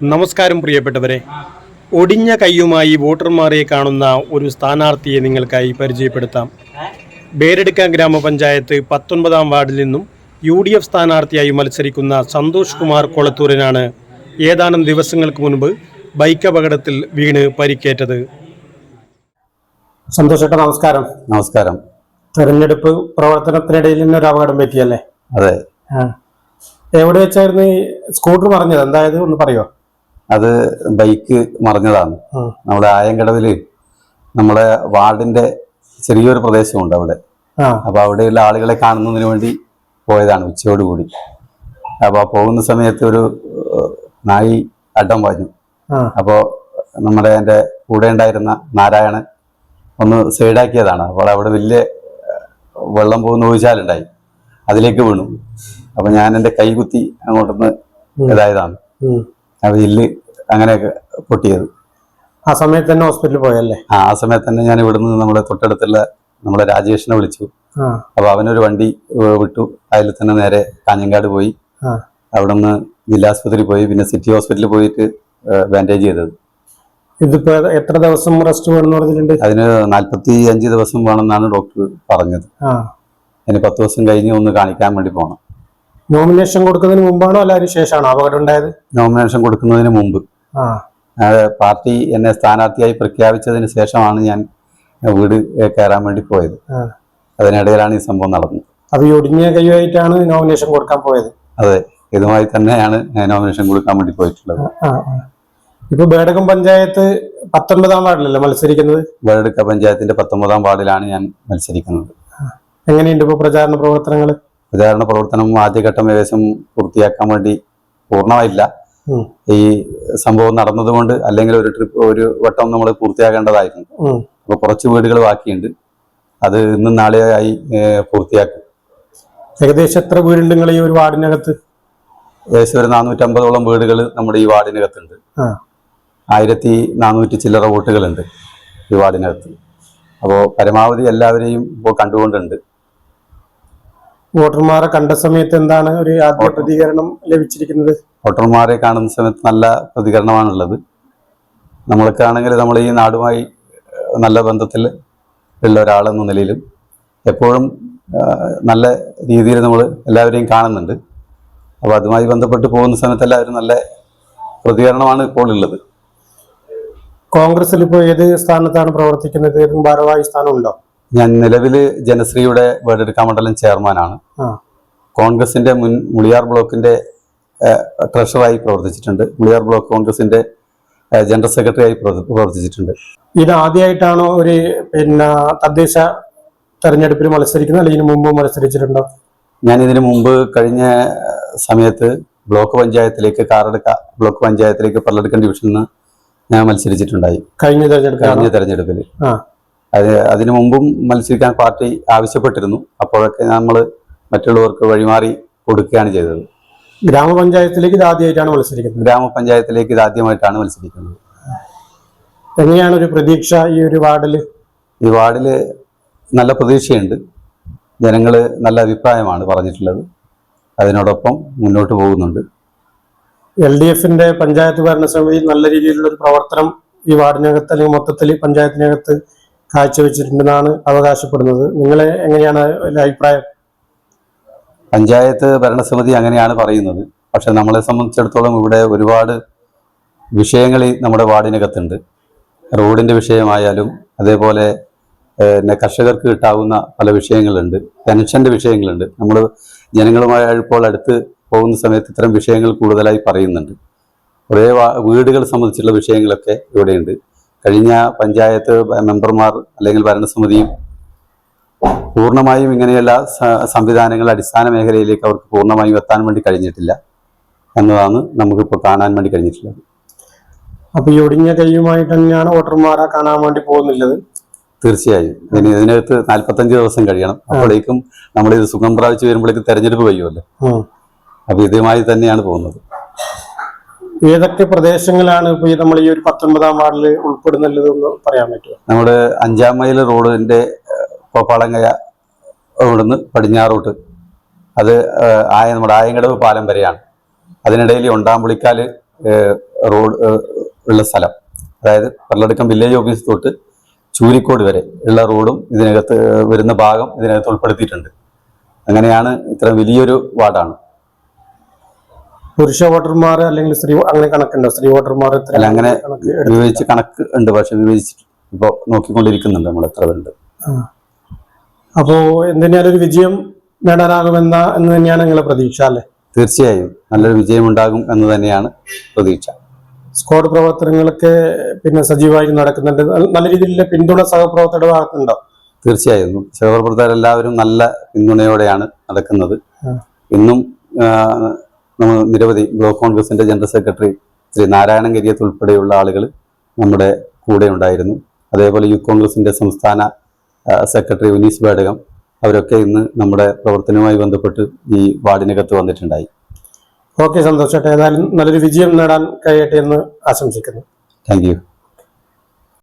നമസ്കാരം പ്രിയപ്പെട്ടവരെ. ഒടിഞ്ഞ കൈയുമായി വോട്ടർമാരെ കാണുന്ന ഒരു സ്ഥാനാർത്ഥിയെ നിങ്ങൾക്കായി പരിചയപ്പെടുത്താം. ബേരെടുക്ക ഗ്രാമപഞ്ചായത്ത് 19-ാം വാർഡിൽ നിന്നും UDF സ്ഥാനാർത്ഥിയായി മത്സരിക്കുന്ന സന്തോഷ് കുമാർ കൊളത്തൂരിനാണ് ഏതാനും ദിവസങ്ങൾക്ക് മുൻപ് ബൈക്ക് അപകടത്തിൽ വീണ് പരിക്കേറ്റത്. സന്തോഷ് ചേട്ടാ, നമസ്കാരം. നമസ്കാരം. തെരഞ്ഞെടുപ്പ് പ്രവർത്തനത്തിനിടയിൽ ഒരു അപകടം പറ്റിയല്ലേ? അതെ. എവിടെ വെച്ചായിരുന്നു ഈ സ്കൂട്ടർ മറിഞ്ഞത്? എന്തായത് ഒന്ന് പറയോ? അത് ബൈക്ക് മറിഞ്ഞതാണ്. നമ്മുടെ ആയങ്കടവില് നമ്മുടെ വാർഡിന്റെ ചെറിയൊരു പ്രദേശമുണ്ട് അവിടെ. അപ്പൊ അവിടെയുള്ള ആളുകളെ കാണുന്നതിന് വേണ്ടി പോയതാണ് ഉച്ചയോടുകൂടി. അപ്പൊ പോകുന്ന സമയത്ത് ഒരു നായി അഡം പറഞ്ഞു. അപ്പോ നമ്മുടെ എൻ്റെ കൂടെ ഉണ്ടായിരുന്ന നാരായണൻ ഒന്ന് സൈഡാക്കിയതാണ്. അപ്പോൾ അവിടെ വലിയ വെള്ളം പോകുന്ന ഒഴിച്ചാലുണ്ടായി, അതിലേക്ക് വീണു. അപ്പൊ ഞാൻ എൻ്റെ കൈ കുത്തി അങ്ങോട്ടൊന്ന് ഇതായതാണ്. അപ്പൊ ഇല്ല് അങ്ങനെയൊക്കെ പൊട്ടിയത്. ആ സമയത്ത് തന്നെ ഹോസ്പിറ്റലിൽ പോയല്ലേ? ആ സമയത്ത് തന്നെ ഞാൻ ഇവിടുന്ന് നമ്മുടെ തൊട്ടടുത്തുള്ള നമ്മളെ രാജേഷിനെ വിളിച്ചു. അപ്പൊ അവനൊരു വണ്ടി വിട്ടു. അതിൽ തന്നെ നേരെ കാഞ്ഞങ്ങാട് പോയി. അവിടെ നിന്ന് ജില്ലാസ്പത്രി പോയി, പിന്നെ സിറ്റി ഹോസ്പിറ്റലിൽ പോയിട്ട് ബാൻഡേജ് ചെയ്തത്. ഇതിപ്പോ എത്ര ദിവസം റെസ്റ്റ് വേണമെന്ന് പറഞ്ഞിട്ടുണ്ട്? അതിന് 45 ദിവസം വേണമെന്നാണ് ഡോക്ടർ പറഞ്ഞത്. അതിന് 10 ദിവസം കഴിഞ്ഞ് ഒന്ന് കാണിക്കാൻ വേണ്ടി പോകണം. നോമിനേഷൻ കൊടുക്കുന്നതിന് മുമ്പാണോ അല്ല അതിന് ശേഷമാണോ അപകടം ഉണ്ടായത്? നോമിനേഷൻ കൊടുക്കുന്നതിന് മുമ്പ്. പാർട്ടി എന്നെ സ്ഥാനാർത്ഥിയായി പ്രഖ്യാപിച്ചതിന് ശേഷമാണ് ഞാൻ വീട് കയറാൻ വേണ്ടി പോയത്. അതിനിടയിലാണ് ഈ സംഭവം നടന്നത്. അത് ഒടിഞ്ഞ കൈയായിട്ടാണ് നോമിനേഷൻ കൊടുക്കാൻ പോയത്? അതെ, ഇതുമായി തന്നെയാണ് നോമിനേഷൻ കൊടുക്കാൻ വേണ്ടി പോയിട്ടുള്ളത്. ഇപ്പൊ ബേഡകം പഞ്ചായത്ത് 19-ാം വാർഡിലല്ലേ മത്സരിക്കുന്നത്? ബേഡക പഞ്ചായത്തിന്റെ 19-ാം വാർഡിലാണ് ഞാൻ മത്സരിക്കുന്നത്. എങ്ങനെയുണ്ട് ഇപ്പൊ പ്രചാരണ പ്രവർത്തനങ്ങൾ? പ്രചാരണ പ്രവർത്തനം ആദ്യഘട്ടം ഏകദേശം പൂർത്തിയാക്കാൻ വേണ്ടി പൂർണ്ണമായില്ല. ഈ സംഭവം നടന്നതുകൊണ്ട്, അല്ലെങ്കിൽ ഒരു വട്ടം നമ്മൾ പൂർത്തിയാക്കേണ്ടതായിരുന്നു. അപ്പൊ കുറച്ച് വീടുകൾ ബാക്കിയുണ്ട്. അത് ഇന്നും നാളെയായി പൂർത്തിയാക്കും. ഏകദേശം എത്ര വീടുണ്ട് നിങ്ങൾ ഈ ഒരു വാർഡിനകത്ത്? ഏകദേശം ഒരു 450ഓളം വീടുകൾ നമ്മുടെ ഈ വാർഡിനകത്തുണ്ട്. 1400 ചില്ലറ വോട്ടുകളുണ്ട് ഈ വാർഡിനകത്ത്. അപ്പോൾ പരമാവധി എല്ലാവരെയും ഇപ്പോൾ കണ്ടുകൊണ്ടുണ്ട്. വോട്ടർമാരെ കണ്ട സമയത്ത് എന്താണ് ഒരു ആദ്യ പ്രതികരണം ലഭിച്ചിരിക്കുന്നത്? വോട്ടർമാരെ കാണുന്ന സമയത്ത് നല്ല പ്രതികരണമാണുള്ളത്. നമ്മൾക്കാണെങ്കിൽ നമ്മൾ ഈ നാടുമായി നല്ല ബന്ധത്തിൽ ഉള്ള ഒരാളെന്ന നിലയിലും എപ്പോഴും നല്ല രീതിയിൽ നമ്മൾ എല്ലാവരെയും കാണുന്നുണ്ട്. അപ്പോൾ അതുമായി ബന്ധപ്പെട്ട് പോകുന്ന സമയത്ത് എല്ലാവരും നല്ല പ്രതികരണമാണ് ഇപ്പോൾ ഉള്ളത്. കോൺഗ്രസിൽ ഇപ്പോൾ ഏത് സ്ഥാനത്താണ് പ്രവർത്തിക്കുന്നത്? ഏതും ഭാരവാഹി സ്ഥാനം ഉണ്ടോ? ഞാൻ നിലവിൽ ജനശ്രീയുടെ ബേഡെടുക്ക മണ്ഡലം ചെയർമാനാണ്. കോൺഗ്രസിന്റെ മുൻ മുളിയാർ ബ്ലോക്കിന്റെ ട്രഷറായി പ്രവർത്തിച്ചിട്ടുണ്ട്. മുളിയാർ ബ്ലോക്ക് കോൺഗ്രസിന്റെ ജനറൽ സെക്രട്ടറി ആയി പ്രവർത്തിച്ചിട്ടുണ്ട്. ഇത് ആദ്യമായിട്ടാണോ ഒരു തദ്ദേശ തെരഞ്ഞെടുപ്പിൽ മത്സരിക്കുന്നത്, അല്ലെങ്കിൽ ഇതിനു മുമ്പ് മത്സരിച്ചിട്ടുണ്ടോ? ഞാൻ ഇതിനു മുമ്പ് കഴിഞ്ഞ സമയത്ത് ബ്ലോക്ക് പഞ്ചായത്തിലേക്ക്, കാറടുക്ക ബ്ലോക്ക് പഞ്ചായത്തിലേക്ക് പള്ളടുക്കൻ ഡിവിഷനിൽ നിന്ന് ഞാൻ മത്സരിച്ചിട്ടുണ്ടായി കഴിഞ്ഞ തെരഞ്ഞെടുപ്പിൽ. അതിനു മുമ്പും മത്സരിക്കാൻ പാർട്ടി ആവശ്യപ്പെട്ടിരുന്നു. അപ്പോഴൊക്കെ നമ്മൾ മറ്റുള്ളവർക്ക് വഴിമാറി കൊടുക്കുകയാണ് ചെയ്തത്. ഗ്രാമപഞ്ചായത്തിലേക്ക് ഇത് ആദ്യമായിട്ടാണ് മത്സരിക്കുന്നത്? ഗ്രാമപഞ്ചായത്തിലേക്ക് ഇത് ആദ്യമായിട്ടാണ് മത്സരിക്കുന്നത്. എങ്ങനെയാണ് ഒരു പ്രതീക്ഷ ഈ ഒരു വാർഡിൽ? ഈ വാർഡിൽ നല്ല പ്രതീക്ഷയുണ്ട്. ജനങ്ങൾ നല്ല അഭിപ്രായമാണ് പറഞ്ഞിട്ടുള്ളത്. അതിനോടൊപ്പം മുന്നോട്ട് പോകുന്നുണ്ട്. LDFന്റെ പഞ്ചായത്ത് ഭരണസമിതി നല്ല രീതിയിലുള്ള ഒരു പ്രവർത്തനം ഈ വാർഡിനകത്ത് അല്ലെങ്കിൽ മൊത്തത്തിൽ പഞ്ചായത്തിനകത്ത് കാഴ്ചവെച്ചിട്ടുണ്ടെന്നാണ് അവകാശപ്പെടുന്നത്. നിങ്ങളെ എങ്ങനെയാണ് അഭിപ്രായം? പഞ്ചായത്ത് ഭരണസമിതി അങ്ങനെയാണ് പറയുന്നത്. പക്ഷെ നമ്മളെ സംബന്ധിച്ചിടത്തോളം ഇവിടെ ഒരുപാട് വിഷയങ്ങൾ നമ്മുടെ വാർഡിനകത്തുണ്ട്. റോഡിന്റെ വിഷയമായാലും, അതേപോലെ കർഷകർക്ക് കിട്ടാവുന്ന പല വിഷയങ്ങളുണ്ട്, പെൻഷന്റെ വിഷയങ്ങളുണ്ട്. നമ്മൾ ജനങ്ങളുമായി ഇപ്പോൾ അടുത്ത് പോകുന്ന സമയത്ത് ഇത്തരം വിഷയങ്ങൾ കൂടുതലായി പറയുന്നുണ്ട്. കുറേ വീടുകൾ സംബന്ധിച്ചുള്ള വിഷയങ്ങളൊക്കെ ഇവിടെയുണ്ട്. കഴിഞ്ഞ പഞ്ചായത്ത് മെമ്പർമാർ അല്ലെങ്കിൽ ഭരണസമിതിയും പൂർണ്ണമായും ഇങ്ങനെയുള്ള സംവിധാനങ്ങൾ അടിസ്ഥാന മേഖലയിലേക്ക് അവർക്ക് പൂർണ്ണമായും എത്താൻ വേണ്ടി കഴിഞ്ഞിട്ടില്ല എന്നതാണ് നമുക്കിപ്പോൾ കാണാൻ വേണ്ടി കഴിഞ്ഞിട്ടുള്ളത്. അപ്പൊ ഈ ഒടിഞ്ഞ കൈയുമായിട്ട് തന്നെയാണ് വോട്ടർമാരെ കാണാൻ വേണ്ടി പോകുന്നില്ലത്? തീർച്ചയായും. ഇതിനകത്ത് 45 ദിവസം കഴിയണം. അപ്പോഴേക്കും നമ്മളിത് സുഖം പ്രാപിച്ച് വരുമ്പോഴേക്കും തെരഞ്ഞെടുപ്പ് കഴിയുമല്ലോ. അപ്പൊ ഇതുമായി തന്നെയാണ് പോകുന്നത്. ഏതൊക്കെ പ്രദേശങ്ങളാണ് ഇപ്പൊ നമ്മൾ ഈ ഒരു 19-ാം വാർഡിൽ ഉൾപ്പെടുന്നുള്ളതെന്ന് പറയാൻ പറ്റുമോ? നമ്മുടെ 5-ാം മൈൽ റോഡിന്റെ കോപ്പാളങ്ങയ ഇവിടുന്ന് പടിഞ്ഞാറോട്ട്, അത് നമ്മുടെ ആയങ്കടവ് പാലം വരെയാണ്. അതിനിടയിൽ ഒണ്ടാമ്പുളിക്കാല് റോഡ് ഉള്ള സ്ഥലം, അതായത് പള്ളടക്കം വില്ലേജ് ഓഫീസ് തൊട്ട് ചൂരിക്കോട് വരെ ഉള്ള റോഡും ഇതിനകത്ത് വരുന്ന ഭാഗം ഇതിനകത്ത് ഉൾപ്പെടുത്തിയിട്ടുണ്ട്. അങ്ങനെയാണ് ഇത്ര വലിയൊരു വാർഡാണ്. പുരുഷ വോട്ടർമാർ അല്ലെങ്കിൽ സ്ത്രീ അങ്ങനെ കണക്കുണ്ടോ? സ്ത്രീ വോട്ടർമാർ അല്ല, അങ്ങനെ വിഭജിച്ച് കണക്ക് ഉണ്ട്, പക്ഷെ വിഭജിച്ചിട്ട് ഇപ്പോൾ നോക്കിക്കൊണ്ടിരിക്കുന്നുണ്ട് നമ്മൾ എത്ര പേരുണ്ട്. അപ്പോ എന്തിനാലും ഒരു വിജയം നേടാനാകുമെന്ന് തന്നെയാണ് നിങ്ങളെ പ്രതീക്ഷ അല്ലേ? തീർച്ചയായും നല്ലൊരു വിജയം ഉണ്ടാകും എന്ന് തന്നെയാണ് പ്രതീക്ഷ. സ്ക്വാഡ് പ്രവർത്തനങ്ങളൊക്കെ പിന്നെ സജീവമായി നടക്കുന്നുണ്ട്. നല്ല രീതിയിലുള്ള പിന്തുണ സഹപ്രവർത്തകരുടെ ഭാഗത്തുണ്ടോ? തീർച്ചയായും സഹപ്രവർത്തകരെല്ലാവരും നല്ല പിന്തുണയോടെയാണ് നടക്കുന്നത്. ഇന്നും നമ്മൾ നിരവധി ബ്ലോക്ക് കോൺഗ്രസിന്റെ ജനറൽ സെക്രട്ടറി ശ്രീ നാരായണൻ കരിയത്ത് ഉൾപ്പെടെയുള്ള ആളുകൾ നമ്മുടെ കൂടെ ഉണ്ടായിരുന്നു. അതേപോലെ യൂത്ത് കോൺഗ്രസിന്റെ സംസ്ഥാന സെക്രട്ടറി ഉനീസ് ബേഡകം, അവരൊക്കെ ഇന്ന് നമ്മുടെ പ്രവർത്തനവുമായി ബന്ധപ്പെട്ട് ഈ വാർഡിനകത്ത് വന്നിട്ടുണ്ടായി. ഓക്കെ, സന്തോഷട്ടെ. ഏതായാലും നല്ലൊരു വിജയം നേടാൻ കഴിയട്ടെ എന്ന് ആശംസിക്കുന്നു. Thank you.